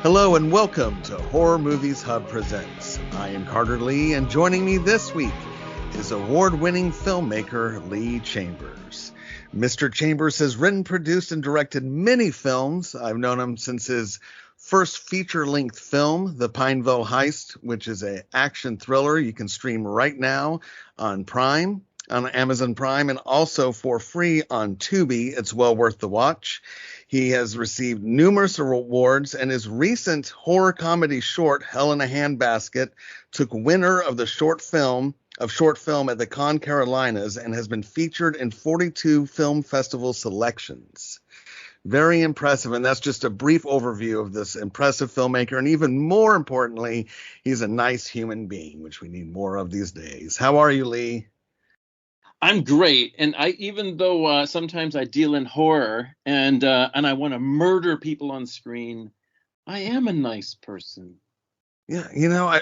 Hello and welcome to Horror Movies Hub Presents. I am Carter Lee, and joining me this week is award-winning filmmaker Lee Chambers. Mr. Chambers has written, produced, and directed many films. I've known him since his first feature-length film, The Pineville Heist, which is an action thriller you can stream right now on Amazon Prime, and also for free on Tubi. It's well worth the watch. He has received numerous awards, and his recent horror comedy short, Hell in a Handbasket, took winner of the short film at the ConCarolinas and has been featured in 42 film festival selections. Very impressive, and that's just a brief overview of this impressive filmmaker, and even more importantly, he's a nice human being, which we need more of these days. How are you, Lee? I'm great, and even though sometimes I deal in horror and I want to murder people on screen, I am a nice person. Yeah,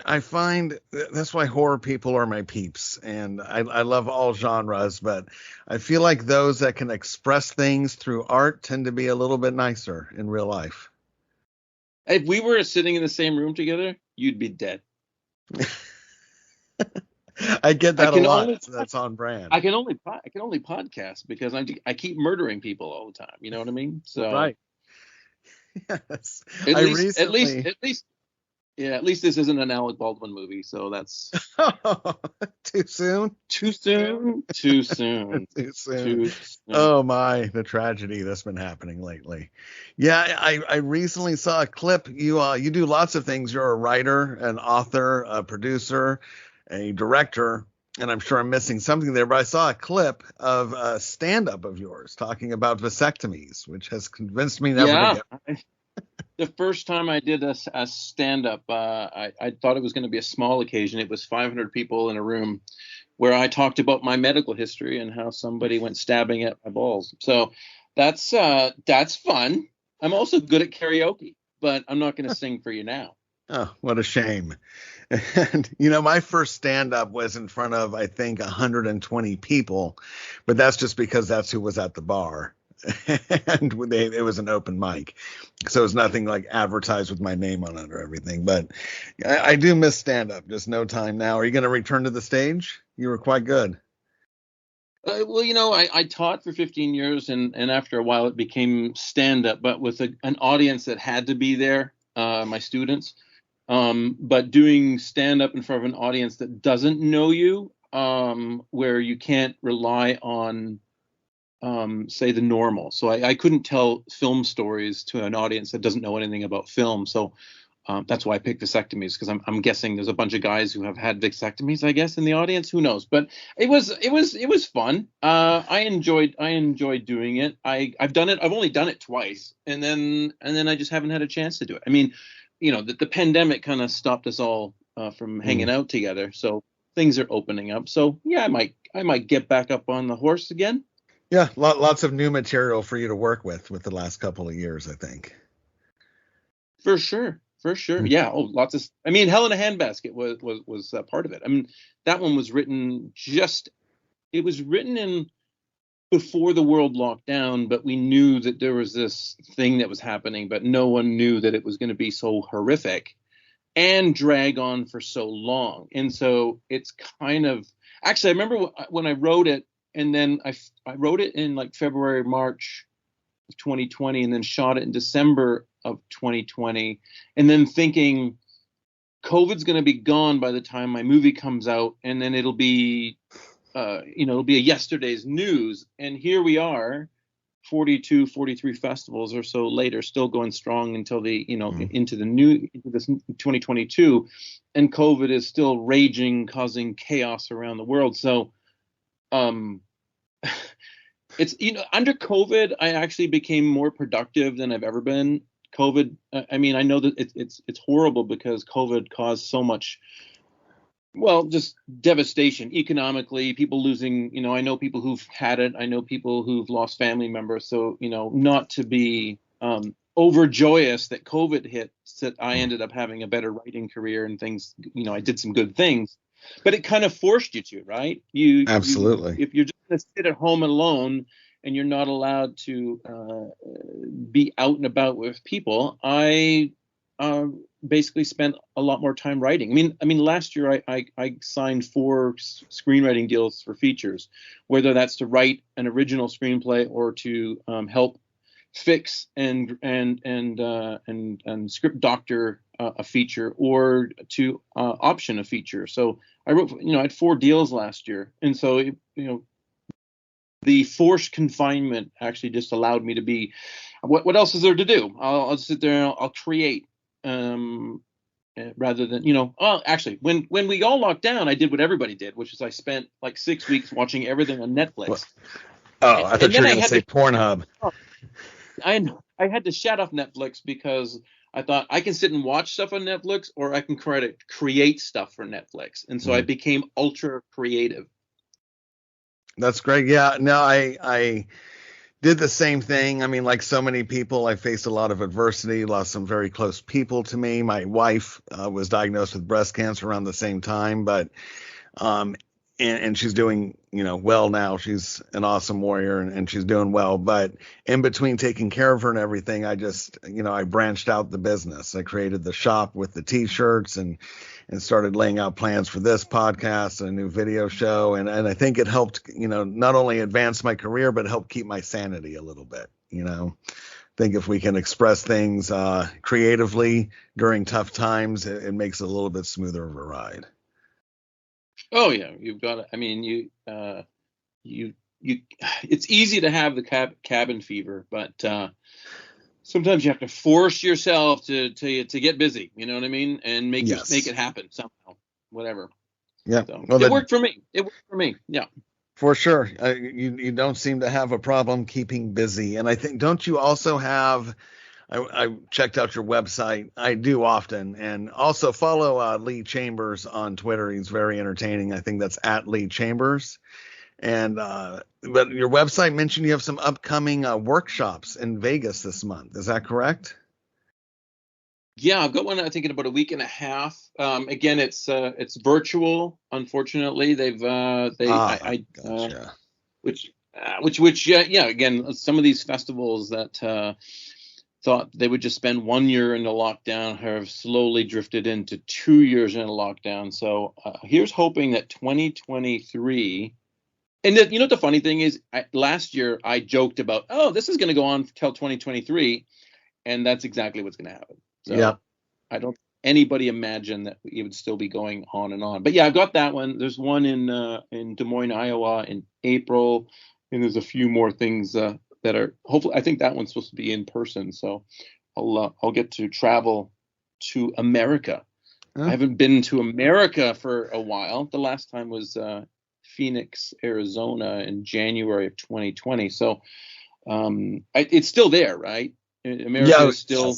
I find that's why horror people are my peeps, and I love all genres, but I feel like those that can express things through art tend to be a little bit nicer in real life. If we were sitting in the same room together, you'd be dead. I get that a lot. That's on brand. I can only podcast because I keep murdering people all the time. You know what I mean? So right. Yes. At least this isn't an Alec Baldwin movie. So that's too soon. Too soon. Too soon. Too soon. Oh my, the tragedy that's been happening lately. Yeah, I recently saw a clip. You do lots of things. You're a writer, an author, a producer, a director, and I'm sure I'm missing something there, but I saw a clip of a stand-up of yours talking about vasectomies, which has convinced me never to get. The first time I did a stand-up, I thought it was going to be a small occasion. It was 500 people in a room where I talked about my medical history and how somebody went stabbing at my balls. So that's fun. I'm also good at karaoke, but I'm not going to sing for you now. Oh, what a shame. And, my first stand-up was in front of, I think, 120 people, but that's just because that's who was at the bar. And it was an open mic. So it's nothing like advertised with my name on it or everything. But I do miss stand-up, just no time now. Are you going to return to the stage? You were quite good. I taught for 15 years, and after a while it became stand-up, but with an audience that had to be there, my students. But doing stand-up in front of an audience that doesn't know you, where you can't rely on, say, the normal. So I couldn't tell film stories to an audience that doesn't know anything about film. So that's why I picked vasectomies, because I'm guessing there's a bunch of guys who have had vasectomies, I guess, in the audience. Who knows? But it was fun. I enjoyed doing it. I've done it. I've only done it twice, and then I just haven't had a chance to do it. I mean, the pandemic kind of stopped us all from hanging out together. So things are opening up. So yeah, I might get back up on the horse again. Yeah, lots of new material for you to work with the last couple of years, I think. For sure. Yeah. Oh, lots of. I mean, Hell in a Handbasket was part of it. I mean, that one was written it was written in before the world locked down, but we knew that there was this thing that was happening, but no one knew that it was going to be so horrific and drag on for so long. And so it's kind of, actually, I remember when I wrote it, and then I wrote it in like February, March of 2020, and then shot it in December of 2020. And then thinking COVID's going to be gone by the time my movie comes out. And then it'll be, it'll be a yesterday's news. And here we are, 42, 43 festivals or so later, still going strong until into this 2022. And COVID is still raging, causing chaos around the world. So, it's, under COVID, I actually became more productive than I've ever been. COVID, I mean, I know that it's horrible because COVID caused so much, well, just devastation economically, people losing, I know people who've had it. I know people who've lost family members. So, not to be overjoyous that COVID hit, that I ended up having a better writing career and things, I did some good things. But it kind of forced you to, right? Absolutely. If you're just going to sit at home alone and you're not allowed to be out and about with people, I basically spent a lot more time writing. I mean, last year I signed 4 screenwriting deals for features, whether that's to write an original screenplay or to help fix and script doctor a feature, or to option a feature. So I wrote, I had 4 deals last year, and so the forced confinement actually just allowed me to be. What else is there to do? I'll sit there and I'll create. Rather than, actually, when we all locked down, I did what everybody did, which is I spent like 6 weeks watching everything on Netflix. I thought you were going to say Pornhub. I had to shut off Netflix because I thought I can sit and watch stuff on Netflix, or I can create stuff for Netflix. And so I became ultra creative. That's great. Yeah, no, I did the same thing. I mean, like so many people, I faced a lot of adversity, lost some very close people to me. My wife was diagnosed with breast cancer around the same time, but and she's doing, well now. She's an awesome warrior, and she's doing well. But in between taking care of her and everything, I just, I branched out the business. I created the shop with the T-shirts and started laying out plans for this podcast and a new video show. And I think it helped, not only advance my career, but help keep my sanity a little bit. I think if we can express things creatively during tough times, it makes it a little bit smoother of a ride. Oh yeah, you've got it. I mean, you it's easy to have the cabin fever, but sometimes you have to force yourself to get busy. You know what I mean? And make it happen somehow, whatever. Yeah. So, well, it worked for me. Yeah. For sure. You don't seem to have a problem keeping busy. And I think, don't you also have, I checked out your website. I do often. And also follow Lee Chambers on Twitter. He's very entertaining. I think that's at Lee Chambers. And but your website mentioned you have some upcoming workshops in Vegas this month. Is that correct? Yeah, I've got one, I think, in about a week and a half. Again, it's virtual. Unfortunately, Gotcha. Which again, some of these festivals that thought they would just spend 1 year in the lockdown have slowly drifted into 2 years in a lockdown. So here's hoping that 2023. And the funny thing is, last year I joked about, this is going to go on till 2023, and that's exactly what's going to happen. So yeah. I don't anybody imagine that it would still be going on and on. But yeah, I've got that one. There's one in Des Moines, Iowa in April, and there's a few more things that are hopefully. I think that one's supposed to be in person, so I'll get to travel to America. I haven't been to America for a while. The last time was Phoenix, Arizona in January of 2020. So it's still there, right? America is still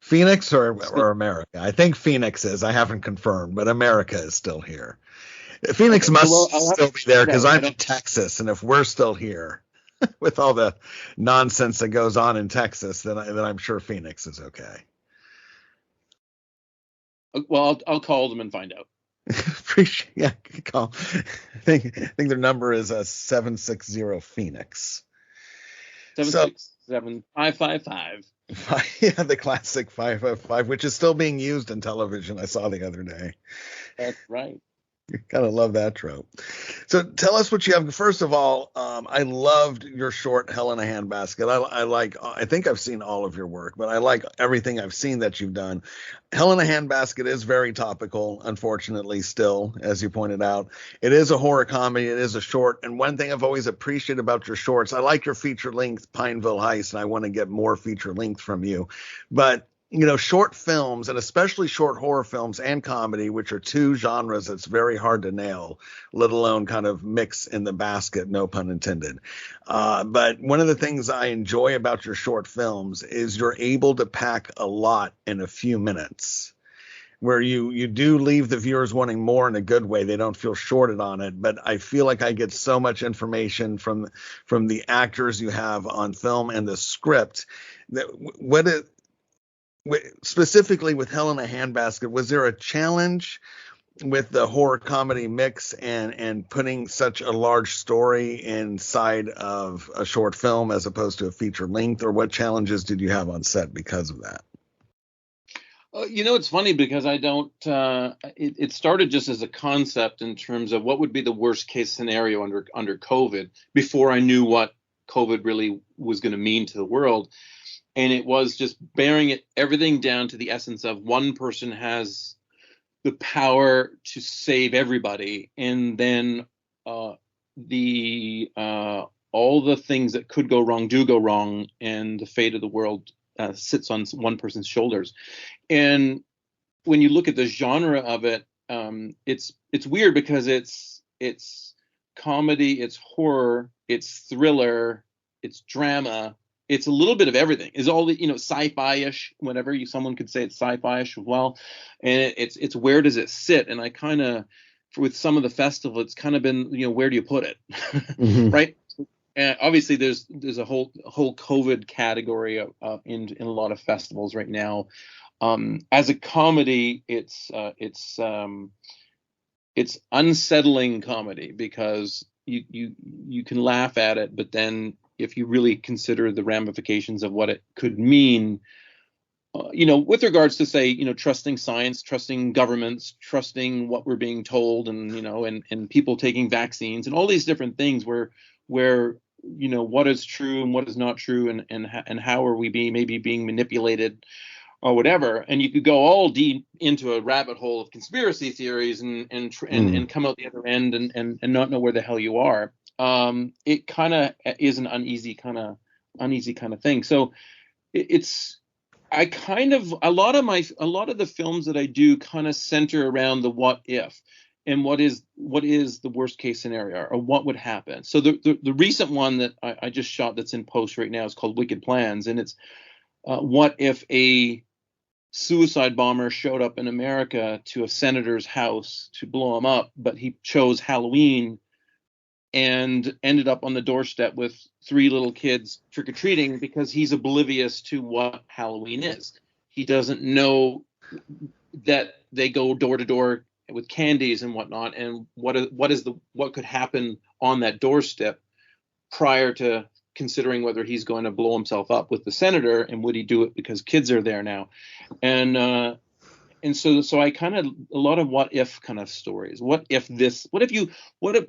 Phoenix or America. I think Phoenix is. I haven't confirmed, but America is still here. Phoenix must still be there because I'm in Texas, and if we're still here with all the nonsense that goes on in Texas, then I'm sure Phoenix is okay. Well, I'll call them and find out. Appreciate, yeah, call. I think their number is 760 Phoenix. 767-555. Yeah, the classic 555, which is still being used in television. I saw the other day. That's right. You kind of love that trope. So tell us what you have. First of all, I loved your short Hell in a Handbasket. I think I've seen all of your work, but I like everything I've seen that you've done. Hell in a Handbasket is very topical, unfortunately, still, as you pointed out. It is a horror comedy. It is a short. And one thing I've always appreciated about your shorts, I like your feature length Pineville Heist, and I want to get more feature length from you. But short films, and especially short horror films and comedy, which are two genres that's very hard to nail, let alone kind of mix in the basket, no pun intended. But one of the things I enjoy about your short films is you're able to pack a lot in a few minutes, where you do leave the viewers wanting more in a good way. They don't feel shorted on it, but I feel like I get so much information from the actors you have on film and the script that specifically with Hell in a Handbasket, was there a challenge with the horror comedy mix and putting such a large story inside of a short film as opposed to a feature length, or what challenges did you have on set because of that? It's funny because I don't. It started just as a concept in terms of what would be the worst case scenario under COVID before I knew what COVID really was going to mean to the world, and it was just bearing everything down to the essence of one person has the power to save everybody, and then the all the things that could go wrong do go wrong, and the fate of the world sits on one person's shoulders. And when you look at the genre of it, it's weird because it's comedy, it's horror, it's thriller, it's drama, it's a little bit of everything. Is all the sci-fi-ish, whatever someone could say it's sci-fi-ish as well. And it's where does it sit? And I kind of, with some of the festival, it's kind of been where do you put it, Mm-hmm. right? And obviously there's a whole COVID category in a lot of festivals right now. As a comedy, it's unsettling comedy because you can laugh at it, but then if you really consider the ramifications of what it could mean, with regards to say, trusting science, trusting governments, trusting what we're being told, and and people taking vaccines and all these different things where what is true and what is not true, and how are we maybe being manipulated or whatever. And you could go all deep into a rabbit hole of conspiracy theories and come out the other end and not know where the hell you are. It kind of is an uneasy kind of thing. So a lot of the films that I do kind of center around the what if, and what is the worst case scenario, or what would happen. So the recent one that I just shot that's in post right now is called Wicked Plans, and it's what if a suicide bomber showed up in America to a senator's house to blow him up, but he chose Halloween and ended up on the doorstep with 3 little kids trick-or-treating because he's oblivious to what Halloween is. He doesn't know that they go door to door with candies and whatnot, and what could happen on that doorstep prior to considering whether he's going to blow himself up with the senator, and would he do it because kids are there now. And so I kind of, a lot of what if kind of stories. What would be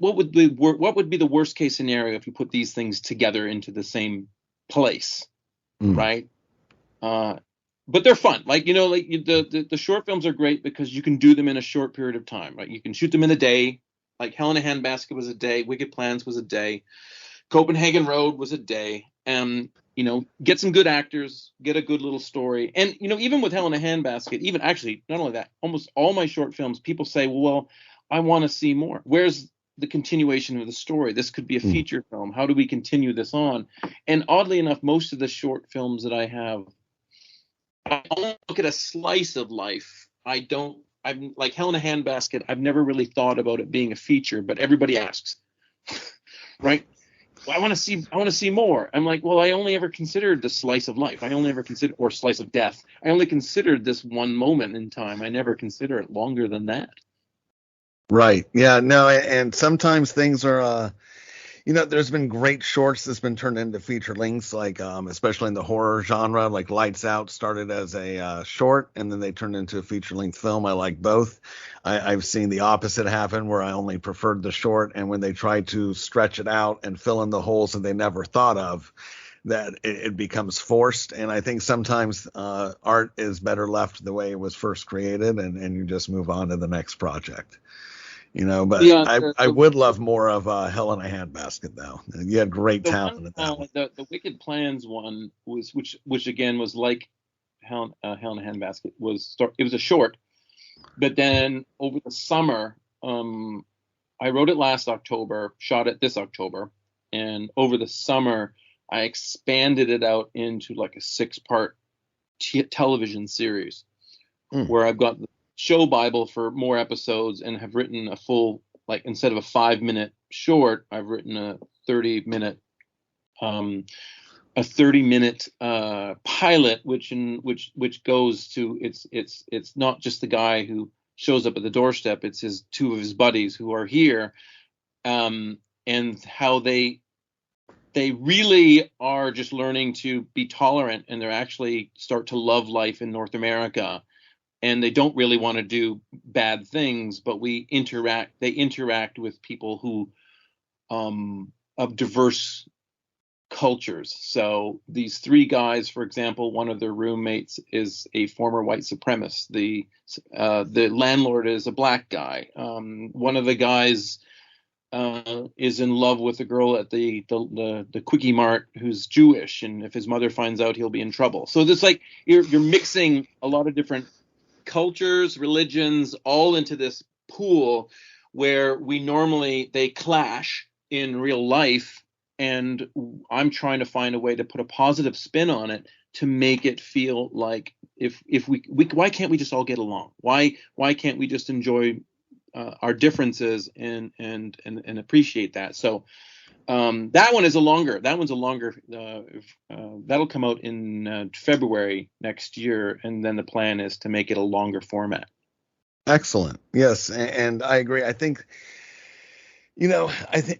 the worst case scenario if you put these things together into the same place, right? But they're fun. The short films are great because you can do them in a short period of time, right? You can shoot them in a day. Like Hell in a Handbasket was a day. Wicked Plans was a day. Copenhagen Road was a day. Get some good actors, get a good little story. And, even with Hell in a Handbasket, even actually, not only that, almost all my short films, people say, well, I want to see more. Where's the continuation of the story? This could be a feature film. How do we continue this on? And oddly enough, most of the short films that I have, I only look at a slice of life. I'm like Hell in a Handbasket. I've never really thought about it being a feature, but everybody asks, right? Well, I want to see more. I'm like, well, I only ever considered the slice of life. Or slice of death. I only considered this one moment in time. I never consider it longer than that. Right. Yeah. No. And sometimes things are, there's been great shorts that's been turned into feature lengths, like especially in the horror genre, like Lights Out started as a short and then they turned into a feature length film. I like both. I've seen the opposite happen where I only preferred the short, and when they tried to stretch it out and fill in the holes that they never thought of, that it becomes forced. And I think sometimes art is better left the way it was first created, and you just move on to the next project. But yeah, I would love more of Hell in a Handbasket, though. You had great talent in that one. The Wicked Plans one was, which again was like Hell in a Handbasket, it was a short, but then over the summer, I wrote it last October, shot it this October, and over the summer I expanded it out into like a 6-part television series where I've got show Bible for more episodes and have written a full, like, instead of a 5-minute short, I've written a 30-minute pilot, which goes to, it's not just the guy who shows up at the doorstep, it's 2 of his buddies who are here, and how they really are just learning to be tolerant, and they're actually start to love life in North America. and they don't really want to do bad things, but they interact with people who of diverse cultures. So these three guys, for example, one of their roommates is a former white supremacist. The landlord is a black guy. One of the guys is in love with a girl at the Quickie Mart who's Jewish, and if his mother finds out, he'll be in trouble. So there's like you're mixing a lot of different cultures, religions, all into this pool where they clash in real life. And I'm trying to find a way to put a positive spin on it to make it feel like if we why can't we just all get along? Why can't we just enjoy our differences and appreciate that? So that one's a longer. That'll come out in February next year, and then the plan is to make it a longer format. Excellent. Yes, and I agree. I think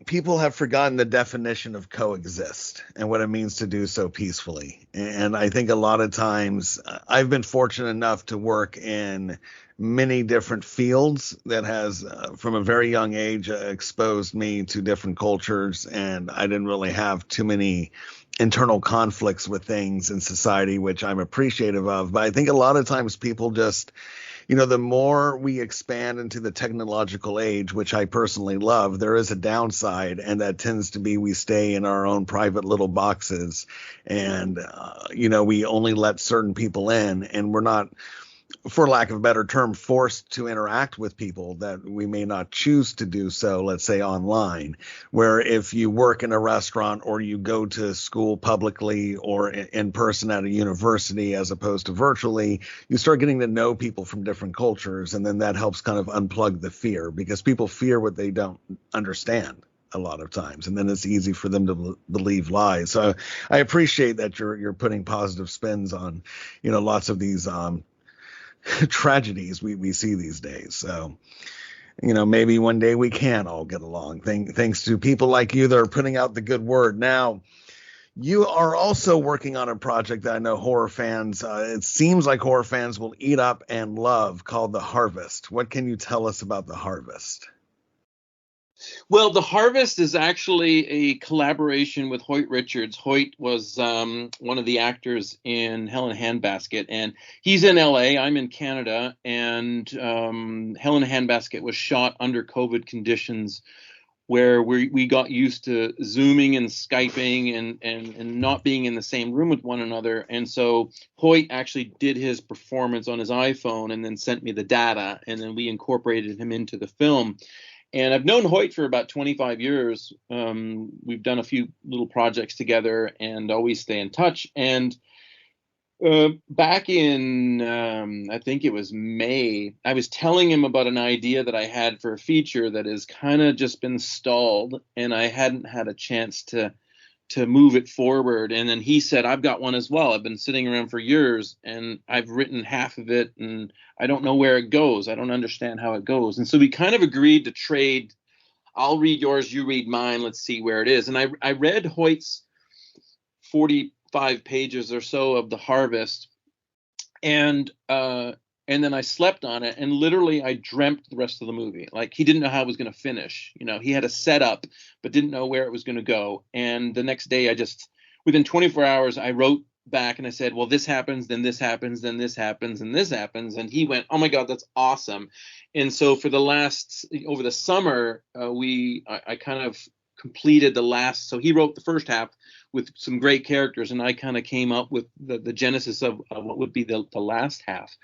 people have forgotten the definition of coexist and what it means to do so peacefully. And I think a lot of times I've been fortunate enough to work in many different fields that has, from a very young age, exposed me to different cultures. And I didn't really have too many internal conflicts with things in society, which I'm appreciative of. But I think a lot of times people just, the more we expand into the technological age, which I personally love, there is a downside, and that tends to be we stay in our own private little boxes, and, we only let certain people in, and we're not, for lack of a better term, forced to interact with people that we may not choose to do so, let's say online, where if you work in a restaurant or you go to school publicly or in person at a university as opposed to virtually, you start getting to know people from different cultures. And then that helps kind of unplug the fear, because people fear what they don't understand a lot of times, and then it's easy for them to believe lies. So I appreciate that you're putting positive spins on, lots of these tragedies we see these days. So, maybe one day we can all get along, thanks to people like you that are putting out the good word. Now, you are also working on a project that I know horror fans, it seems like horror fans will eat up and love, called The Harvest. What can you tell us about The Harvest? Well, The Harvest is actually a collaboration with Hoyt Richards. Hoyt was one of the actors in Hell in a Handbasket, and he's in LA. I'm in Canada, and Hell in a Handbasket was shot under COVID conditions, where we got used to Zooming and Skyping and not being in the same room with one another. And so Hoyt actually did his performance on his iPhone and then sent me the data, and then we incorporated him into the film. And I've known Hoyt for about 25 years. We've done a few little projects together and always stay in touch. And back in, I think it was May, I was telling him about an idea that I had for a feature that has kind of just been stalled, and I hadn't had a chance to move it forward. And then he said, I've got one as well. I've been sitting around for years, and I've written half of it, and I don't know where it goes. I don't understand how it goes. And so we kind of agreed to trade. I'll read yours, you read mine. Let's see where it is. And I read Hoyt's 45 pages or so of The Harvest, and then I slept on it, and literally I dreamt the rest of the movie. Like, he didn't know how it was going to finish. He had a setup, but didn't know where it was going to go. And the next day, within 24 hours, I wrote back and I said, well, this happens, then this happens, then this happens, and this happens. And he went, oh my God, that's awesome. And so over the summer, I kind of completed the last. So he wrote the first half with some great characters, and I kind of came up with the genesis of what would be the last half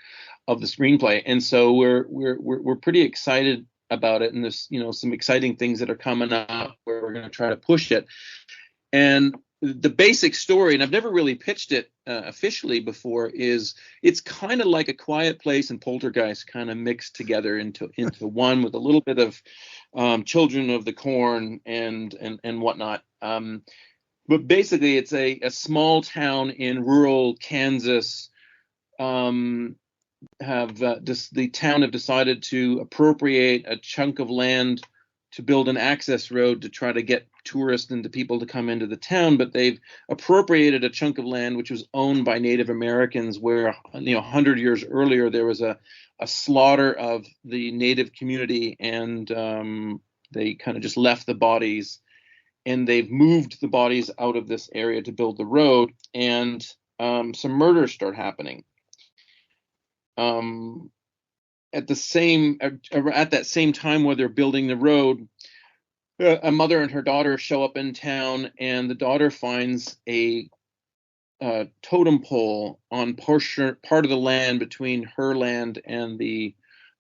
of the screenplay. And so we're pretty excited about it, and there's some exciting things that are coming up where we're going to try to push it. And the basic story, and I've never really pitched it officially before, is it's kind of like A Quiet Place and Poltergeist kind of mixed together into one, with a little bit of Children of the Corn and whatnot. But basically, it's a small town in rural Kansas. The town have decided to appropriate a chunk of land to build an access road to try to get tourists and the people to come into the town, but they've appropriated a chunk of land which was owned by Native Americans, where 100 years earlier there was a slaughter of the Native community, and they kind of just left the bodies, and they've moved the bodies out of this area to build the road, and some murders start happening. At that same time where they're building the road, a mother and her daughter show up in town, and the daughter finds a totem pole on part of the land between her land and the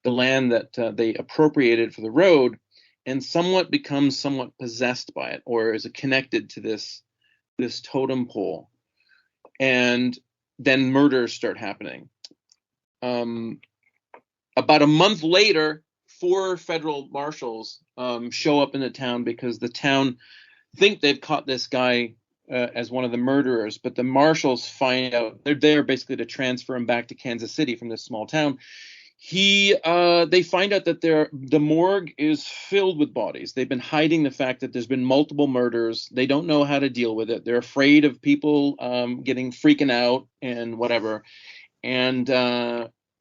land that they appropriated for the road, and becomes somewhat possessed by it, or is connected to this totem pole, and then murders start happening. About a month later, 4 federal marshals show up in the town because the town think they've caught this guy as one of the murderers, but the marshals find out they're there basically to transfer him back to Kansas City from this small town. They find out that the morgue is filled with bodies. They've been hiding the fact that there's been multiple murders. They don't know how to deal with it. They're afraid of people freaking out and whatever. And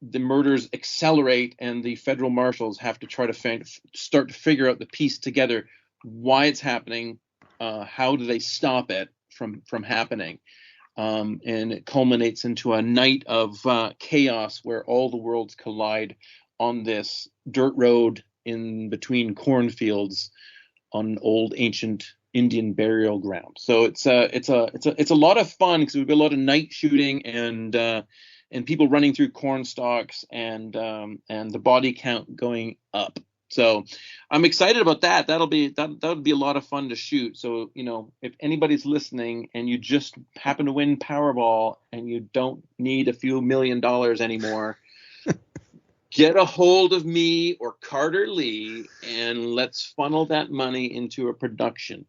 the murders accelerate, and the federal marshals have to try to start to figure out the piece together, why it's happening, how do they stop it from happening. And it culminates into a night of chaos where all the worlds collide on this dirt road in between cornfields on old ancient Indian burial ground. So it's a lot of fun, because there'll be a lot of night shooting and people running through corn stalks, and the body count going up. So I'm excited about that. That would be a lot of fun to shoot. So, if anybody's listening and you just happen to win Powerball and you don't need a few $1 million anymore, get a hold of me or Carter Lee, and let's funnel that money into a production.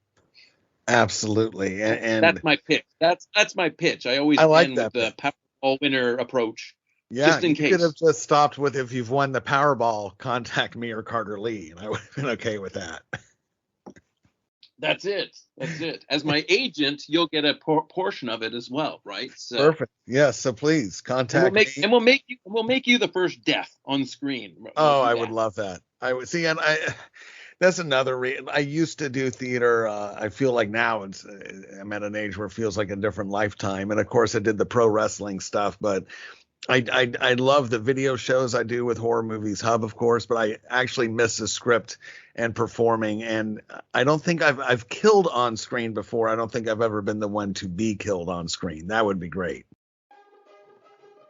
Absolutely. And that's my pitch. That's my pitch. I always like end that with the Powerball winner approach. Yeah, just in case. You could have just stopped with, if you've won the Powerball, contact me or Carter Lee, and I would have been okay with that. That's it. As my agent, you'll get a portion of it as well, right? So, perfect. Yes. So please contact me, and we'll make you the first death on screen. I would love that. I would see, and that's another reason. I used to do theater. I feel like now I'm at an age where it feels like a different lifetime, and of course I did the pro wrestling stuff, but I love the video shows I do with Horror Movies Hub, of course, but I actually miss the script and performing. And I don't think I've killed on screen before. I don't think I've ever been the one to be killed on screen. That would be great.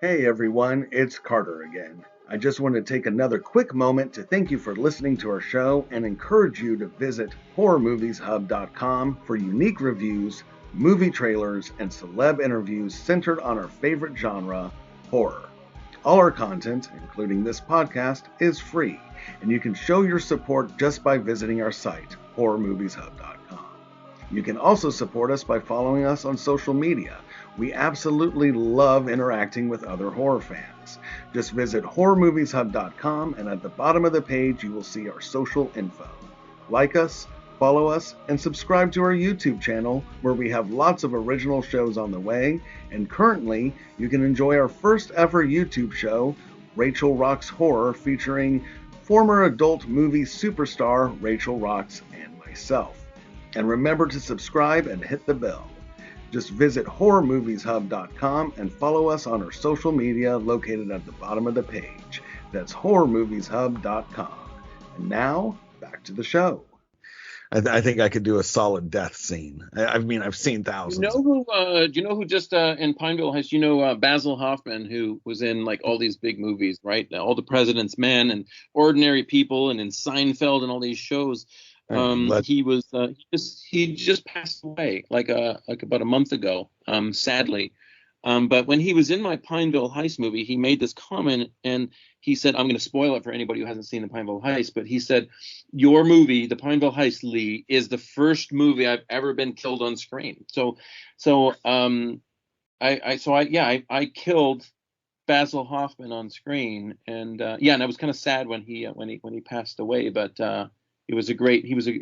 Hey everyone, it's Carter again. I just want to take another quick moment to thank you for listening to our show and encourage you to visit horrormovieshub.com for unique reviews, movie trailers, and celeb interviews centered on our favorite genre, horror. All our content, including this podcast, is free, and you can show your support just by visiting our site, horrormovieshub.com. You can also support us by following us on social media. We absolutely love interacting with other horror fans. Just visit horrormovieshub.com, and at the bottom of the page you will see our social info. Like us, follow us, and subscribe to our YouTube channel, where we have lots of original shows on the way, and currently you can enjoy our first ever YouTube show, Rachel Rocks Horror, featuring former adult movie superstar Rachel Rocks and myself. And remember to subscribe and hit the bell. Just visit horrormovieshub.com and follow us on our social media located at the bottom of the page. That's horrormovieshub.com. And now, back to the show. I think I could do a solid death scene. I mean, I've seen thousands. Do you know who just in Pineville Heights? Basil Hoffman, who was in like all these big movies, right? All the President's Men and Ordinary People, and in Seinfeld and all these shows. He just passed away like about a month ago, sadly. But when he was in my Pineville Heist movie, he made this comment, and he said, I'm going to spoil it for anybody who hasn't seen the Pineville Heist, but he said, your movie, the Pineville Heist, Lee, is the first movie I've ever been killed on screen. I killed Basil Hoffman on screen, and I was kind of sad when he passed away, but he was a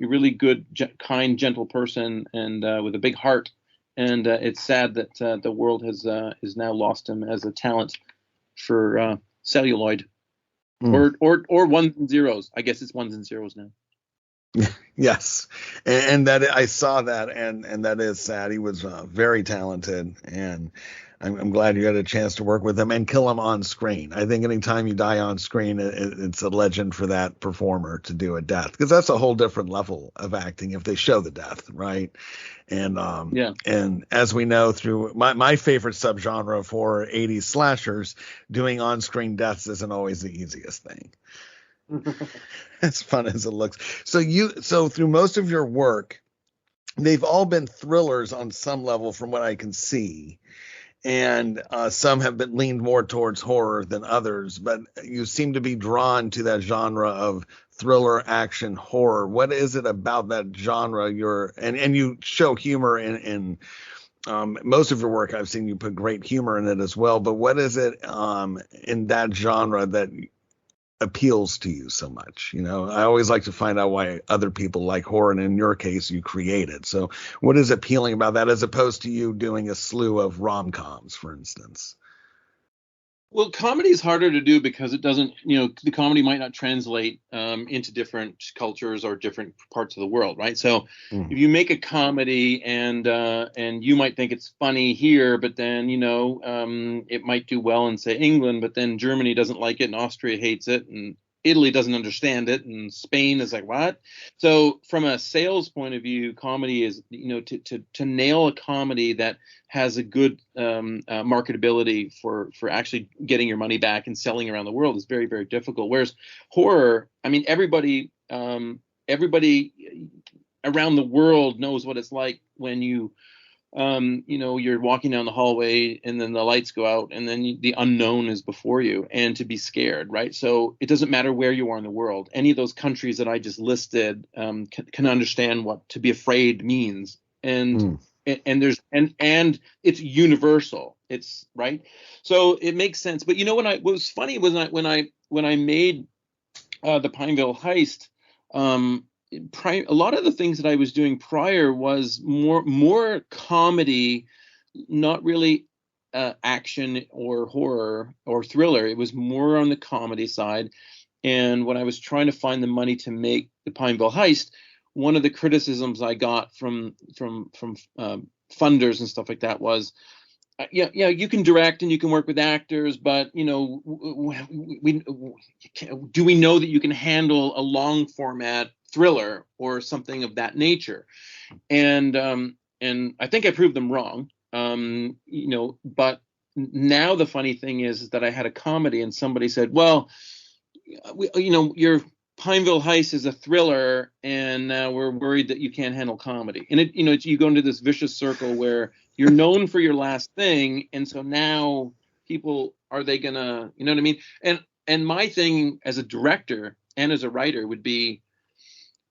really good, kind, gentle person, and with a big heart. And it's sad that the world has now lost him as a talent for celluloid, or ones and zeros. I guess it's ones and zeros now. Yes, and that I saw that, and that is sad. He was very talented, and I'm glad you had a chance to work with him and kill him on screen. I think anytime you die on screen, it's a legend for that performer to do a death, because that's a whole different level of acting if they show the death, right? And and as we know through my favorite subgenre for 80s slashers, doing on-screen deaths isn't always the easiest thing. As fun as it looks. So through most of your work, they've all been thrillers on some level from what I can see. And some have been leaned more towards horror than others, but you seem to be drawn to that genre of thriller, action, horror. What is it about that genre and you show humor in most of your work? I've seen you put great humor in it as well, but what is it in that genre that appeals to you so much? You know, I always like to find out why other people like horror, and in your case you created. So what is appealing about that as opposed to you doing a slew of rom-coms, for instance? Well, comedy is harder to do because it doesn't, the comedy might not translate into different cultures or different parts of the world, right? So if you make a comedy and you might think it's funny here, but then, it might do well in, say, England, but then Germany doesn't like it and Austria hates it and Italy doesn't understand it and Spain is like, what? So from a sales point of view, comedy is, to nail a comedy that has a good marketability for actually getting your money back and selling around the world is very, very difficult. Whereas horror, I mean, everybody around the world knows what it's like when you're walking down the hallway and then the lights go out and then the unknown is before you, and to be scared, right? So it doesn't matter where you are in the world. Any of those countries that I just listed can understand what to be afraid means. And it's universal. It's right. So it makes sense. But what was funny was when I made the Pineville Heist, a lot of the things that I was doing prior was more comedy, not really action or horror or thriller. It was more on the comedy side. And when I was trying to find the money to make the Pineville Heist, one of the criticisms I got from funders and stuff like that was, you can direct and you can work with actors, but do we know that you can handle a long format thriller or something of that nature? And I think I proved them wrong. But now the funny thing is that I had a comedy and somebody said, well, your Pineville Heist is a thriller, and we're worried that you can't handle comedy. And you go into this vicious circle where you're known for your last thing, and so now people, are they gonna, you know what I mean? And my thing as a director and as a writer would be,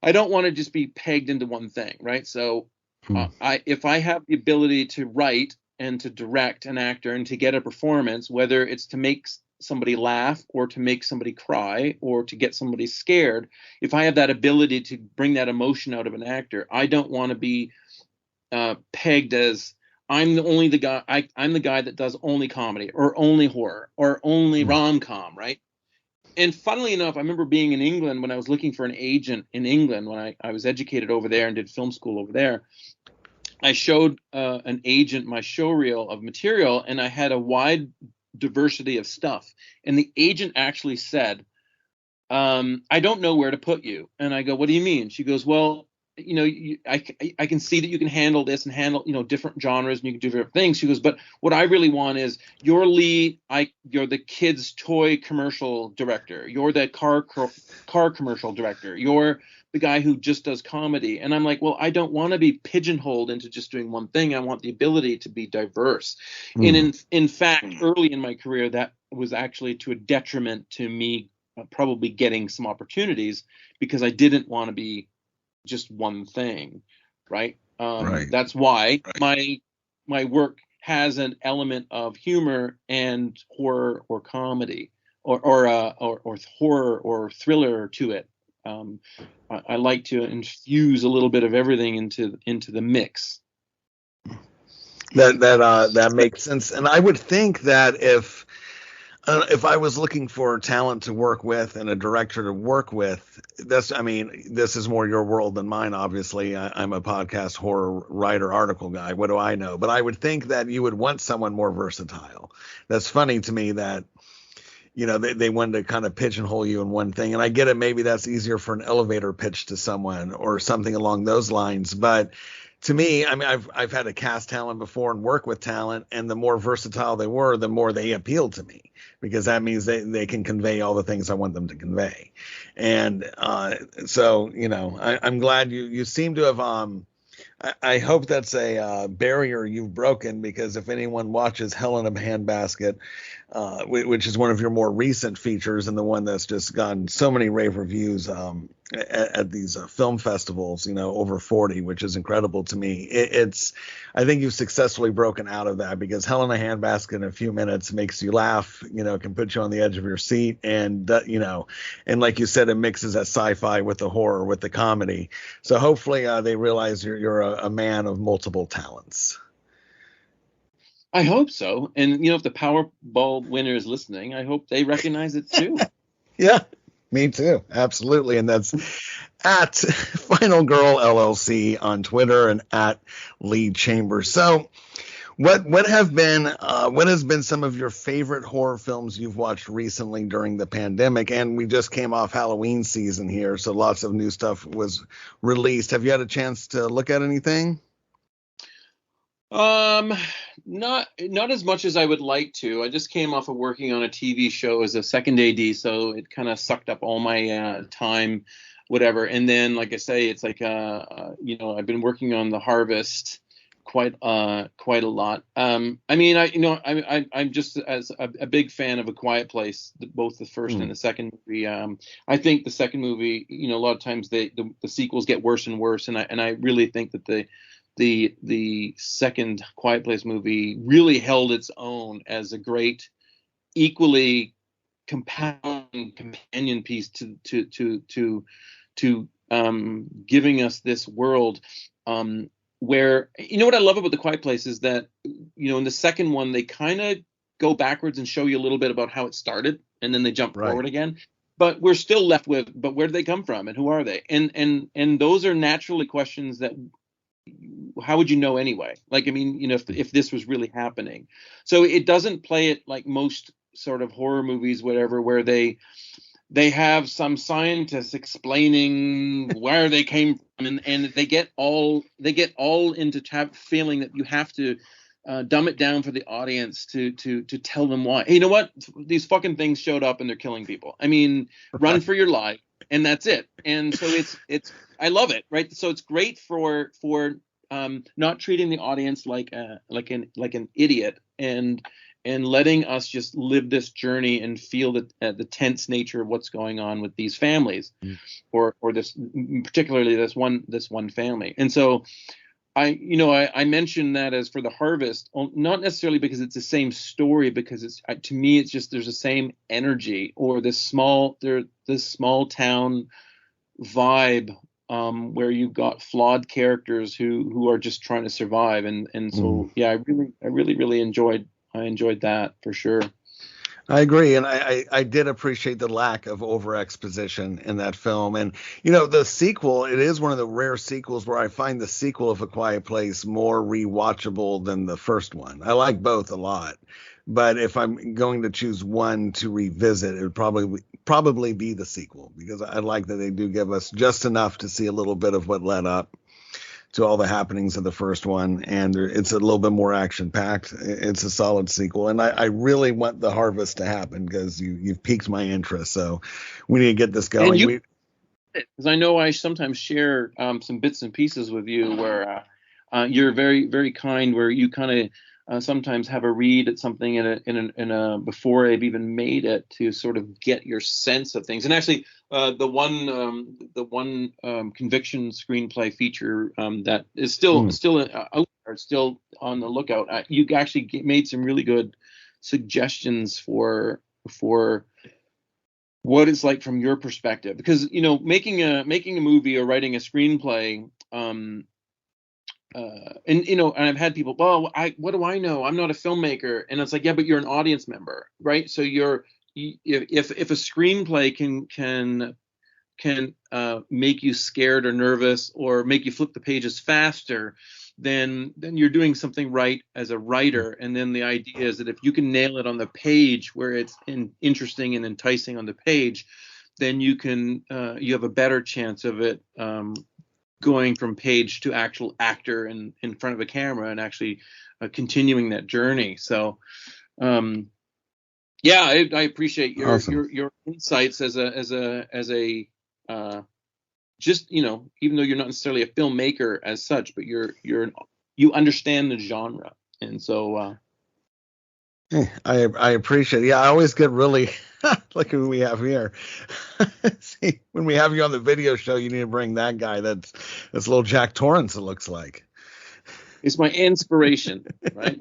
I don't want to just be pegged into one thing, right? So if I have the ability to write and to direct an actor and to get a performance, whether it's to make somebody laugh or to make somebody cry or to get somebody scared, if I have that ability to bring that emotion out of an actor, I don't want to be pegged as I'm the guy that does only comedy or only horror or only rom-com, right? And funnily enough, I remember being in England when I was looking for an agent in England when I was educated over there and did film school over there. I showed an agent my show reel of material, and I had a wide diversity of stuff. And the agent actually said, I don't know where to put you. And I go, what do you mean? She goes, well, I can see that you can handle this and handle, different genres and you can do different things. She goes, but what I really want is your lead. You're the kids' toy commercial director. You're the car commercial director. You're the guy who just does comedy. And I'm like, well, I don't want to be pigeonholed into just doing one thing. I want the ability to be diverse. And in fact, early in my career, that was actually to a detriment to me probably getting some opportunities because I didn't want to be just one thing, right? Right. That's why my work has an element of humor and horror or comedy or horror or thriller to it. I like to infuse a little bit of everything into the mix. That makes sense. And I would think that if I was looking for talent to work with and a director to work with, this is more your world than mine, obviously. I'm a podcast horror writer, article guy. What do I know? But I would think that you would want someone more versatile. That's funny to me that, they wanted to kind of pigeonhole you in one thing. And I get it. Maybe that's easier for an elevator pitch to someone or something along those lines. But to me, I've had to cast talent before and work with talent, and the more versatile they were, the more they appealed to me, because that means they can convey all the things I want them to convey. And so, I'm glad you seem to have. I hope that's a barrier you've broken, because if anyone watches Hell in a Handbasket, which is one of your more recent features and the one that's just gotten so many rave reviews at these film festivals, over 40, which is incredible to me. I think you've successfully broken out of that, because Hell in a Handbasket in a few minutes makes you laugh, can put you on the edge of your seat. And, and like you said, it mixes that sci-fi with the horror, with the comedy. So hopefully they realize you're a man of multiple talents. I hope so. And, if the Powerball winner is listening, I hope they recognize it too. Yeah, me too. Absolutely. And that's at Final Girl LLC on Twitter and at Lee Chambers. So what has been some of your favorite horror films you've watched recently during the pandemic? And we just came off Halloween season here, so lots of new stuff was released. Have you had a chance to look at anything? Not as much as I would like to. I just came off of working on a TV show as a second AD, so it kind of sucked up all my time, whatever. And then, like I say, it's like I've been working on The Harvest quite a lot. I'm just as a big fan of A Quiet Place, both the first and the second movie. I think the second movie, a lot of times the sequels get worse and worse, and I really think that the second Quiet Place movie really held its own as a great, equally compelling companion piece to giving us this world, where, what I love about the Quiet Place is that, in the second one, they kind of go backwards and show you a little bit about how it started, and then they jump forward again. But we're still left with, but where did they come from and who are they? And those are naturally questions that, how would you know anyway? Like, if this was really happening. So it doesn't play it like most sort of horror movies, whatever, where they have some scientists explaining where they came from, and they get all into feeling that you have to dumb it down for the audience to tell them why. Hey, you know what? These fucking things showed up and they're killing people. Run for your life, and that's it. And so it's I love it, right? So it's great for not treating the audience like an idiot, and letting us just live this journey and feel the tense nature of what's going on with these families, or this, particularly this one family. And so I mentioned that as for The Harvest, not necessarily because it's the same story, because to me it's just there's the same energy, or this small town vibe, where you've got flawed characters who are just trying to survive, and so I really enjoyed that, for sure. I agree, and I did appreciate the lack of over exposition in that film. And the sequel, it is one of the rare sequels where I find the sequel of A Quiet Place more rewatchable than the first one. I like both a lot, but if I'm going to choose one to revisit, it would probably be the sequel, because I like that they do give us just enough to see a little bit of what led up to all the happenings of the first one, and it's a little bit more action packed. It's a solid sequel, and I really want The Harvest to happen, because you've piqued my interest. So we need to get this going. Because I know I sometimes share some bits and pieces with you where you're very, very kind, where you kind of sometimes have a read at something in a before I've even made it, to sort of get your sense of things. And actually, the one conviction screenplay feature that is still out there, still on the lookout. You actually made some really good suggestions for what it's like from your perspective, because making a movie or writing a screenplay, and and I've had people, well, what do I know? I'm not a filmmaker. And it's like, yeah, but you're an audience member, right? So if a screenplay can make you scared or nervous or make you flip the pages faster, then you're doing something right as a writer. And then the idea is that if you can nail it on the page where it's interesting and enticing on the page, then you have a better chance of it going from page to actual actor in front of a camera and actually continuing that journey. So yeah, I appreciate your Awesome. your insights as a just, even though you're not necessarily a filmmaker as such, but you understand the genre. And so I appreciate it. Yeah, I always get really like who we have here. See, when we have you on the video show, you need to bring that guy. That's little Jack Torrance, it looks like. It's my inspiration, right?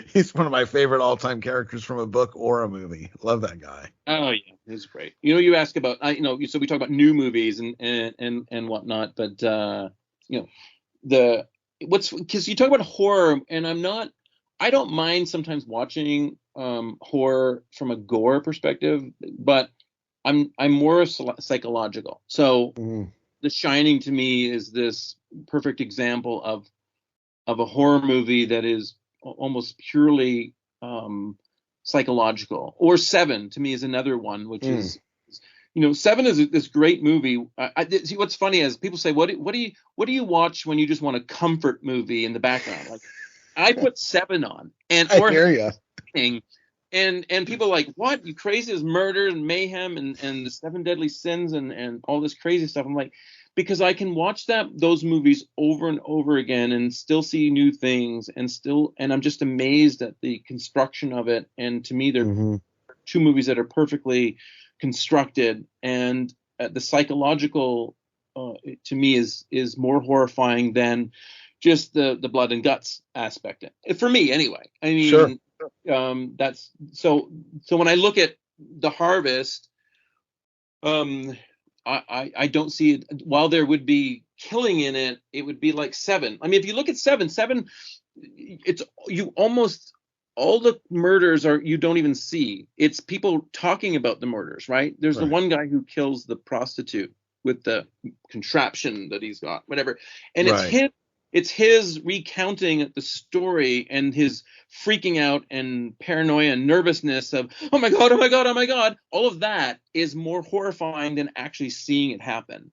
He's one of my favorite all-time characters from a book or a movie. Love that guy. Oh yeah, he's great. You ask about, so we talk about new movies and whatnot, but because you talk about horror, and I don't mind sometimes watching horror from a gore perspective, but I'm more psychological. So The Shining to me is this perfect example of a horror movie that is almost purely psychological. Or Seven to me is another one, which is, Seven is this great movie. See, what's funny is people say, what do you watch when you just want a comfort movie in the background? Like, I put Seven on, and I hear you. And people are like, what? You crazy? There's murder and mayhem and the seven deadly sins and all this crazy stuff. I'm like, because I can watch those movies over and over again and still see new things and I'm just amazed at the construction of it. And to me, they're two movies that are perfectly constructed, and the psychological to me is more horrifying than just the blood and guts aspect. For me, anyway. I mean, sure. That's so when I look at The Harvest, I don't see it. While there would be killing in it, it would be like Seven. I mean, if you look at Seven, it's almost all the murders you don't even see. It's people talking about the murders, right? There's the one guy who kills the prostitute with the contraption that he's got, whatever, and it's his recounting the story and his freaking out and paranoia and nervousness of, oh my God, oh my God, oh my God. All of that is more horrifying than actually seeing it happen.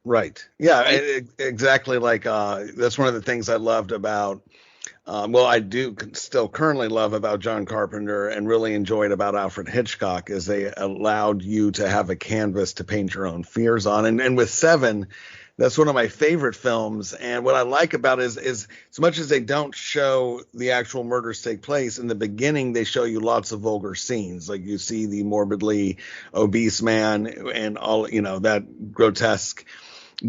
Right. Yeah, right? Exactly. Like that's one of the things I loved about, I do still currently love about John Carpenter and really enjoyed about Alfred Hitchcock is they allowed you to have a canvas to paint your own fears on. And with Seven, that's one of my favorite films. And what I like about it is as much as they don't show the actual murders take place, in the beginning, they show you lots of vulgar scenes. Like you see the morbidly obese man and all, that grotesque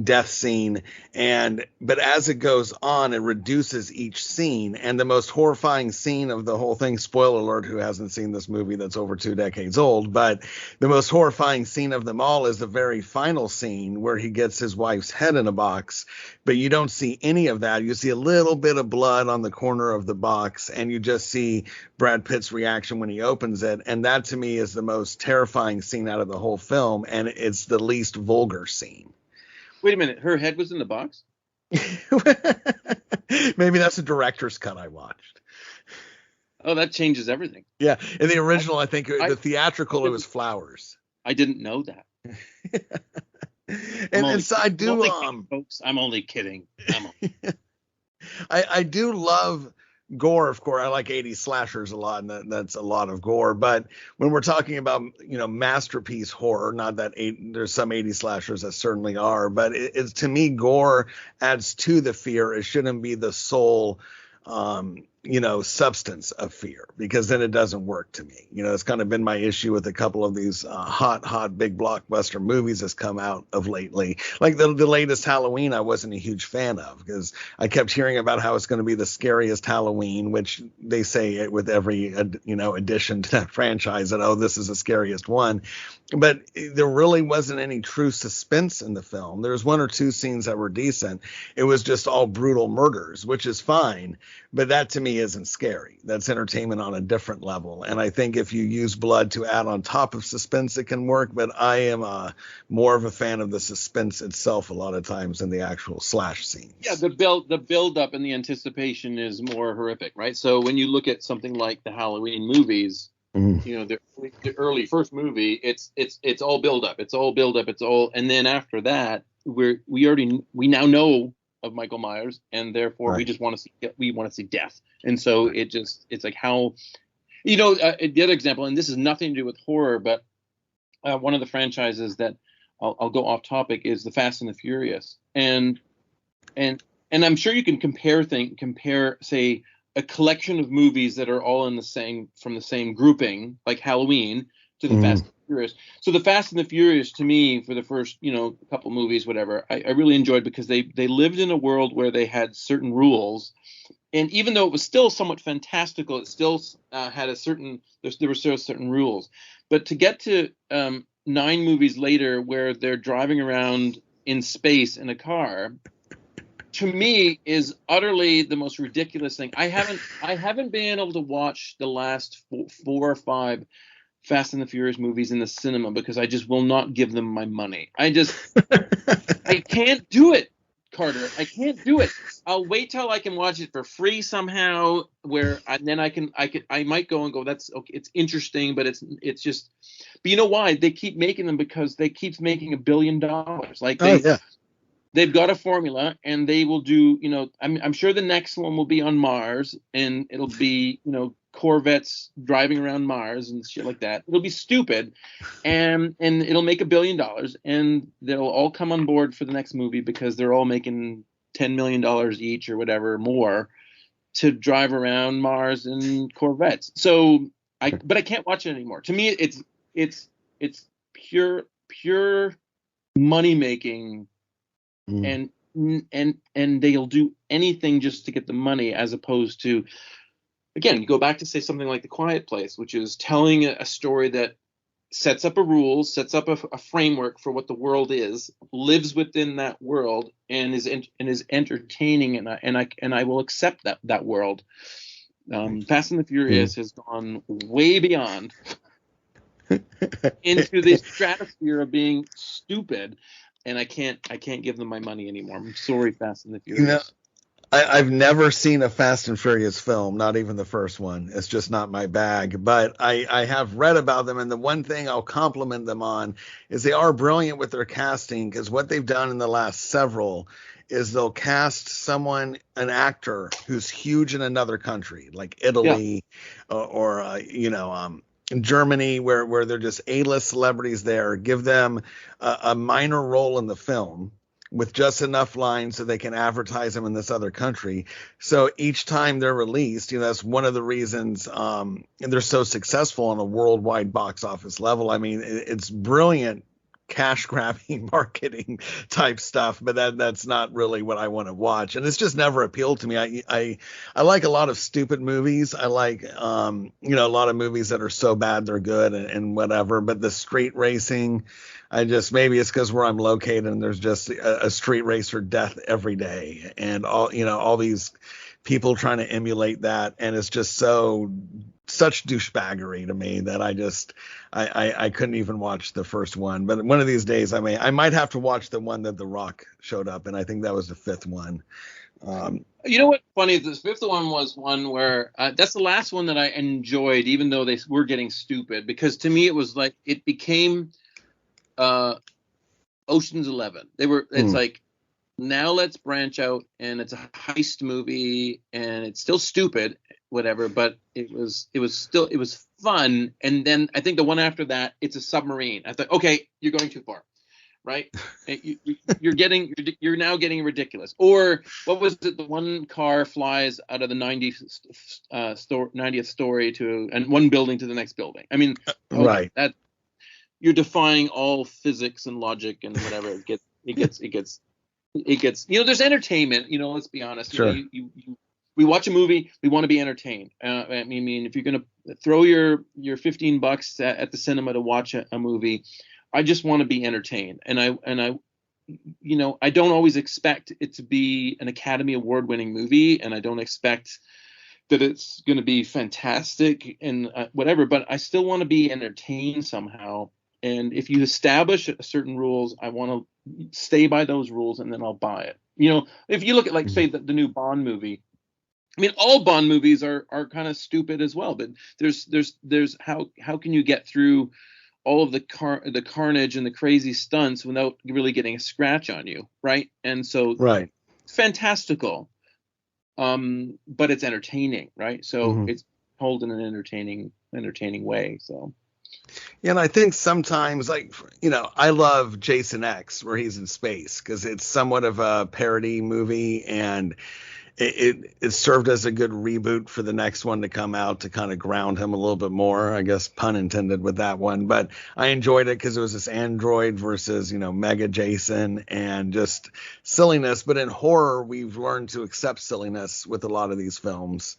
death scene. But as it goes on, it reduces each scene. And the most horrifying scene of the whole thing, spoiler alert, who hasn't seen this movie that's over 2 decades old, but the most horrifying scene of them all is the very final scene where he gets his wife's head in a box, but you don't see any of that. You see a little bit of blood on the corner of the box, and you just see Brad Pitt's reaction when he opens it. And that to me is the most terrifying scene out of the whole film. And it's the least vulgar scene. Wait a minute, her head was in the box? Maybe that's a director's cut I watched. Oh, that changes everything. Yeah, in the original, I think the theatrical, it was flowers. I didn't know that. and so I do. Folks, I'm only kidding. I do love gore, of course. I like 80s slashers a lot, and that's a lot of gore. But when we're talking about, masterpiece horror, not that there's some 80s slashers that certainly are, but it's to me, gore adds to the fear. It shouldn't be the sole substance of fear, because then it doesn't work to me. It's kind of been my issue with a couple of these hot big blockbuster movies that's come out of lately. Like the latest Halloween, I wasn't a huge fan of, because I kept hearing about how it's going to be the scariest Halloween, which they say it with every addition to that franchise, that, oh, this is the scariest one. But there really wasn't any true suspense in the film. There's one or two scenes that were decent. It was just all brutal murders, which is fine. But that to me isn't scary. That's entertainment on a different level. And I think if you use blood to add on top of suspense, it can work. But I am more of a fan of the suspense itself a lot of times than the actual slash scenes. Yeah, the build up and the anticipation is more horrific, right? So when you look at something like the Halloween movies, the early first movie, it's all build up. It's all build up. And then after that, we now know of Michael Myers, and therefore we just want to see death. And so it's like how, the other example, and this is nothing to do with horror, but one of the franchises that I'll go off topic is the Fast and the Furious, and I'm sure you can compare say a collection of movies that are all from the same grouping, like Halloween, to the Fast and the Furious. So the Fast and the Furious, to me, for the first, couple movies, whatever, I really enjoyed, because they lived in a world where they had certain rules. And even though it was still somewhat fantastical, it still had there were still certain rules. But to get to 9 movies later where they're driving around in space in a car, to me, is utterly the most ridiculous thing. I haven't been able to watch the last 4 or 5 Fast and the Furious movies in the cinema, because I just will not give them my money. I can't do it, Carter. I can't do it. I'll wait till I can watch it for free somehow, then I might go and go, that's okay, it's interesting, but it's just. But you know why they keep making them? Because they keep making $1 billion. Like they've got a formula, and they will do, I'm sure the next one will be on Mars, and it'll be, Corvettes driving around Mars and shit like that. It'll be stupid, and it'll make $1 billion, and they'll all come on board for the next movie, because they're all making $10 million each or whatever more to drive around Mars in Corvettes. So but I can't watch it anymore. To me, it's pure money making. And they'll do anything just to get the money, as opposed to, again, you go back to say something like The Quiet Place, which is telling a story that sets up a rule, sets up a framework for what the world is, lives within that world, and is entertaining, and I will accept that world. Fast and the Furious has gone way beyond into the stratosphere of being stupid. And I can't give them my money anymore. I'm sorry, Fast and the Furious. I've never seen a Fast and Furious film, not even the first one. It's just not my bag. But I have read about them, and the one thing I'll compliment them on is they are brilliant with their casting, because what they've done in the last several is they'll cast an actor who's huge in another country, like Italy, or in Germany, where they're just A-list celebrities there, give them a minor role in the film with just enough lines so they can advertise them in this other country. So each time they're released, that's one of the reasons they're so successful on a worldwide box office level. I mean, it's brilliant cash grabbing marketing type stuff, but that's not really what I want to watch, and it's just never appealed to me. I like a lot of stupid movies. I like a lot of movies that are so bad they're good, and whatever, but the street racing, maybe it's because where I'm located and there's just a street racer death every day, and all these people trying to emulate that, and it's just such douchebaggery to me that I couldn't even watch the first one. But one of these days I might have to watch the one that The Rock showed up, and I think that was the 5th one. You know what's funny is this 5th one was one where that's the last one that I enjoyed, even though they were getting stupid, because to me it was like it became Ocean's 11. It's like, now let's branch out, and it's a heist movie, and it's still stupid, whatever, but it was fun. And then I think the one after that, it's a submarine. I thought, okay, you're going too far. right? You're now getting ridiculous. Or what was it? The one car flies out of the 90th story and one building to the next building. I mean, okay, right. that you're defying all physics and logic and whatever. It gets. There's entertainment. Let's be honest. Sure. We watch a movie, we want to be entertained. I mean, if you're going to throw your $15 at the cinema to watch a movie, I just want to be entertained. And I don't always expect it to be an Academy Award winning movie, and I don't expect that it's going to be fantastic and whatever, but I still want to be entertained somehow. And if you establish certain rules, I want to stay by those rules, and then I'll buy it. If you look at, like, say, the new Bond movie, I mean, all Bond movies are kind of stupid as well, but there's how can you get through all of the carnage and the crazy stunts without really getting a scratch on you, right? And so, right, fantastical, but it's entertaining, right? So it's told in an entertaining way. So. Yeah, and I think sometimes, like, I love Jason X, where he's in space, because it's somewhat of a parody movie, and it served as a good reboot for the next one to come out to kind of ground him a little bit more, I guess, pun intended with that one. But I enjoyed it because it was this android versus, Mega Jason, and just silliness. But in horror, we've learned to accept silliness with a lot of these films,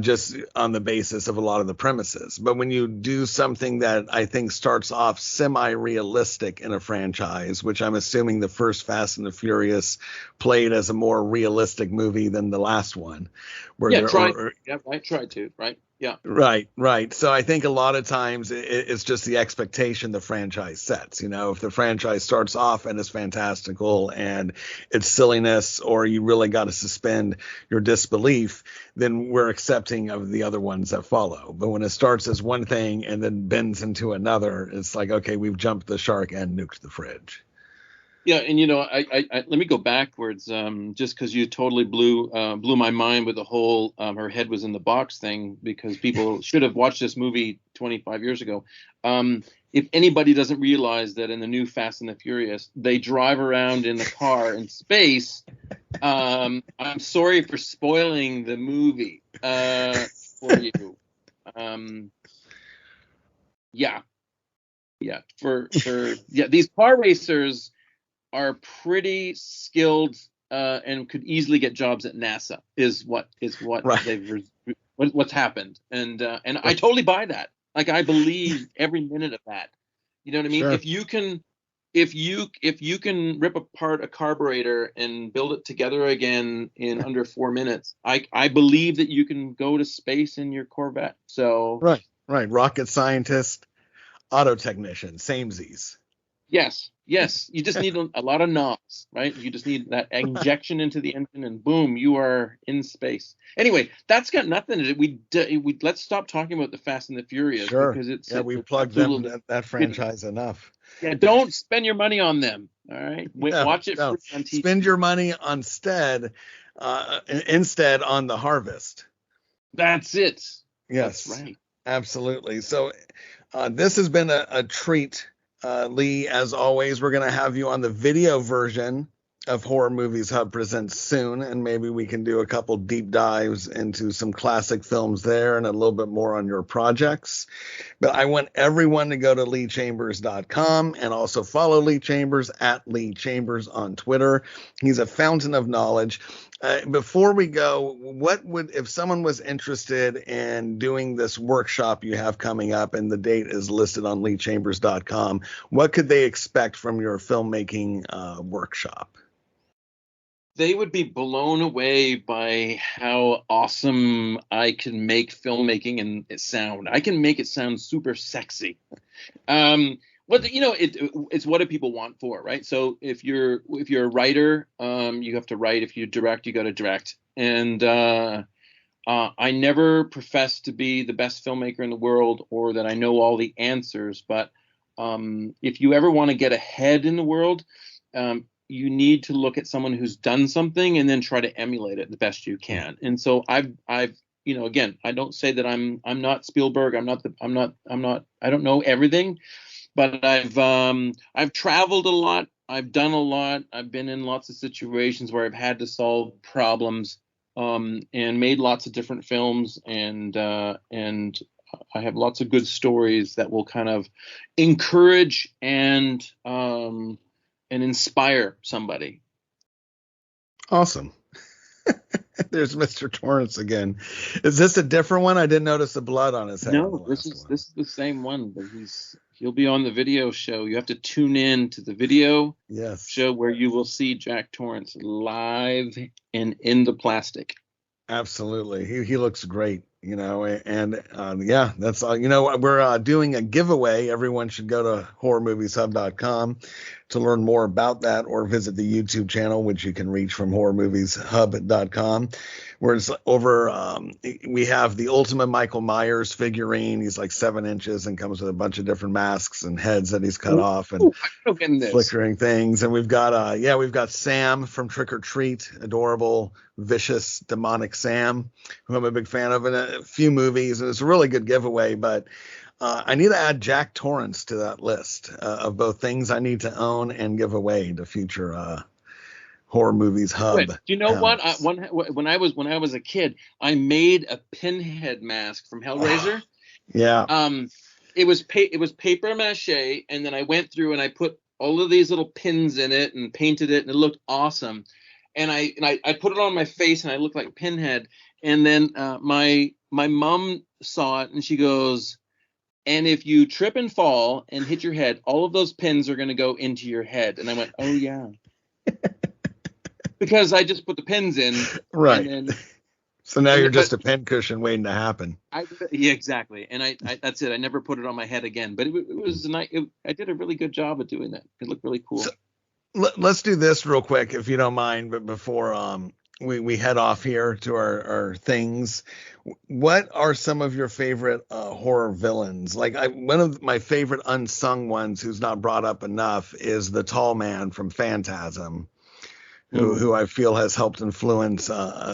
just on the basis of a lot of the premises. But when you do something that I think starts off semi-realistic in a franchise, which I'm assuming the first Fast and the Furious played as a more realistic movie than the last one. Tried to, right? Yeah. Right. So I think a lot of times it's just the expectation the franchise sets. If the franchise starts off and is fantastical and it's silliness, or you really got to suspend your disbelief, then we're accepting of the other ones that follow. But when it starts as one thing and then bends into another, it's like, okay, we've jumped the shark and nuked the fridge. Yeah, and I let me go backwards, just because you totally blew my mind with the whole her head was in the box thing, because people should have watched this movie 25 years ago. If anybody doesn't realize that in the new Fast and the Furious, they drive around in the car in space, I'm sorry for spoiling the movie for you. These car racers are pretty skilled and could easily get jobs at NASA. Is what right. What's happened, and I totally buy that. Like, I believe every minute of that. You know what I mean? Sure. If you can rip apart a carburetor and build it together again in under 4 minutes, I believe that you can go to space in your Corvette. So right, rocket scientist, auto technician, samesies. Yes. You just need a lot of knobs, right? You just need that injection into the engine, and boom, you are in space. Anyway, that's got nothing to do. We let's stop talking about the Fast and the Furious, sure. Because we plugged them that franchise enough. Yeah, don't spend your money on them. All right, watch it on TV. Spend your money instead on the harvest. That's it. Yes, that's right. Absolutely. So this has been a treat. Lee, as always, we're going to have you on the video version of Horror Movies Hub Presents soon, and maybe we can do a couple deep dives into some classic films there and a little bit more on your projects. But I want everyone to go to leechambers.com and also follow Lee Chambers at Lee Chambers on Twitter. He's a fountain of knowledge. Before we go, if someone was interested in doing this workshop you have coming up, and the date is listed on leechambers.com, what could they expect from your filmmaking workshop? They would be blown away by how awesome I can make filmmaking and sound. I can make it sound super sexy. It's what do people want for, right? So if you're a writer, you have to write. If you direct, you got to direct. And I never profess to be the best filmmaker in the world, or that I know all the answers. But if you ever want to get ahead in the world, you need to look at someone who's done something and then try to emulate it the best you can. And so I've again, I don't say that I'm not Spielberg. I don't know everything, but I've traveled a lot I've done a lot. I've been in lots of situations where I've had to solve problems, and made lots of different films, and I have lots of good stories that will kind of encourage and inspire somebody. Awesome. There's Mr. Torrance again. Is this a different one? I didn't notice the blood on his head. No, this is the same one, but he'll be on the video show. You have to tune in to the video show where you will see Jack Torrance live and in the plastic. Absolutely. He looks great, and that's all. We're doing a giveaway. Everyone should go to horrormovieshub.com to learn more about that, or visit the YouTube channel, which you can reach from horrormovieshub.com, where it's over. We have the Ultimate Michael Myers figurine. He's like 7 inches and comes with a bunch of different masks and heads that he's cut off and flickering things. And we've got Sam from Trick or Treat, adorable, vicious, demonic Sam, who I'm a big fan of in a few movies. And it's a really good giveaway, but I need to add Jack Torrance to that list of both things I need to own and give away to future Horror Movies Hub. Wait, you know what? When I was a kid, I made a Pinhead mask from Hellraiser. It was paper mache, and then I went through and I put all of these little pins in it and painted it, and it looked awesome. And I put it on my face, and I looked like Pinhead. And then my mom saw it, and she goes, "And if you trip and fall and hit your head, all of those pins are going to go into your head." And I went, "Oh yeah," because I just put the pins in, right? And then, so now you're just a pin cushion waiting to happen. Yeah, exactly. And I that's it. I never put it on my head again. But it was nice. I did a really good job of doing that. It looked really cool. So, let's do this real quick, if you don't mind. But before we head off here to our things, what are some of your favorite horror villains? Like one of my favorite unsung ones, who's not brought up enough, is the tall man from Phantasm, who I feel has helped influence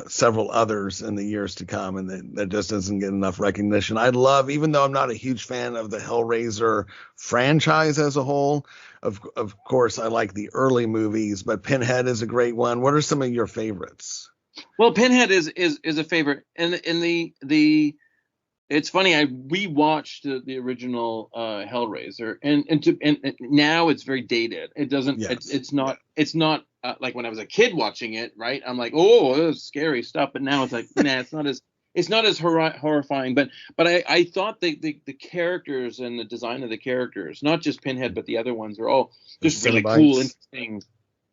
several others in the years to come, and that just doesn't get enough recognition. I love, even though I'm not a huge fan of the Hellraiser franchise as a whole, of course I like the early movies, but Pinhead is a great one. What are some of your favorites? Well, Pinhead is a favorite, and the it's funny. I rewatched the original Hellraiser, and now it's very dated. It doesn't. Yes. It's not like when I was a kid watching it. Right. I'm like, oh, this is scary stuff. But now it's like, nah, it's not as horrifying. But I thought the characters and the design of the characters, not just Pinhead, but the other ones, are all just really cool, interesting.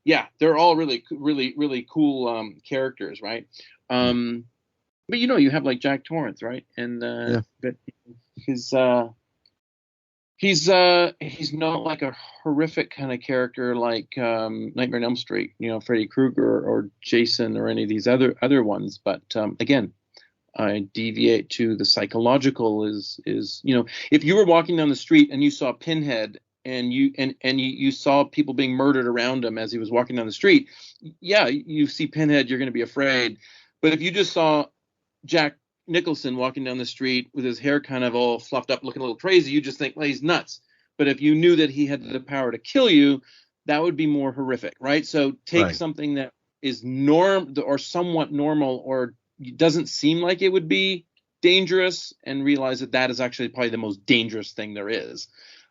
Yeah, they're all really, really, really cool characters, right? But you have like Jack Torrance, right? And but he's not like a horrific kind of character like Nightmare on Elm Street, Freddy Krueger or Jason or any of these other ones. But again, I deviate to the psychological is if you were walking down the street and you saw Pinhead and you saw people being murdered around him as he was walking down the street, yeah, you see Pinhead, you're going to be afraid. But if you just saw Jack Nicholson walking down the street with his hair kind of all fluffed up, looking a little crazy, you just think, well, he's nuts. But if you knew that he had the power to kill you, that would be more horrific, right? So take something that is or somewhat normal, or doesn't seem like it would be dangerous, and realize that is actually probably the most dangerous thing there is.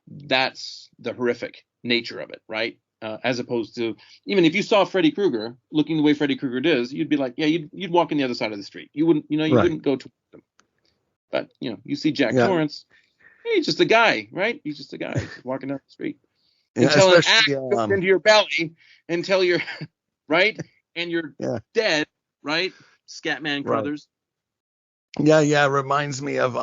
That's the horrific nature of it, right? As opposed to, even if you saw Freddy Krueger looking the way Freddy Krueger does, you'd be like, yeah, you'd walk on the other side of the street. You wouldn't, wouldn't go towards him. But you see Jack Torrance, he's just a guy, right? He's just a guy walking down the street until an axe goes into your belly, until you're right, and you're dead, right? Scatman Crothers. Yeah, it reminds me of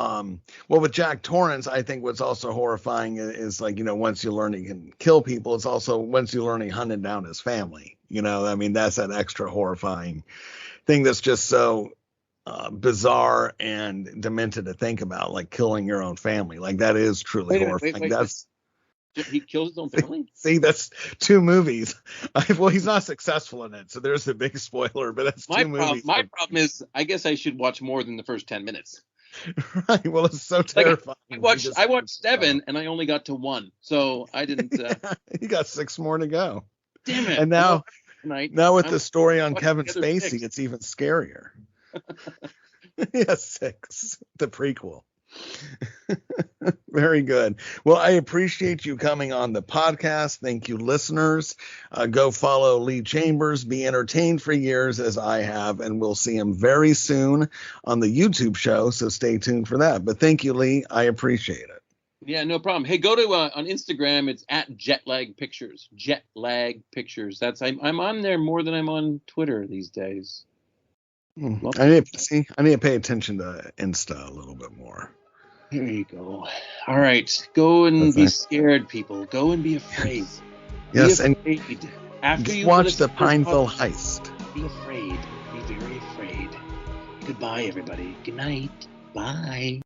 with Jack Torrance, I think what's also horrifying is like, once you learn he can kill people, it's also once you learn he hunted down his family. I mean, that's an extra horrifying thing that's just so bizarre and demented to think about, like killing your own family. Like that is truly horrifying. He kills his own family? See, that's 2 movies. Well, he's not successful in it, so there's the big spoiler, but that's 2 movies. My problem is, I guess I should watch more than the first 10 minutes. Right, well, it's so terrifying. Like, I watched 7, and I only got to 1, so I didn't... You got 6 more to go. Damn it. And now with the story on watching Kevin the other Spacey, 6. it's even scarier. Yeah, 6, the prequel. Very good. Well, I appreciate you coming on the podcast. Thank you, listeners. Go follow Lee Chambers. Be entertained for years as I have, and we'll see him very soon on the YouTube show, so stay tuned for that. But thank you, Lee. I appreciate it. Yeah, no problem. Hey, go to on Instagram. It's at Jetlag Pictures. Jetlag Pictures. I'm on there more than I'm on Twitter these days. I need to pay attention to Insta a little bit more. There you go. All right, go and be scared, people. Go and be afraid. Yes, be afraid. and after you watch the Pineville Heist. Be afraid. Be very afraid. Goodbye, everybody. Good night. Bye.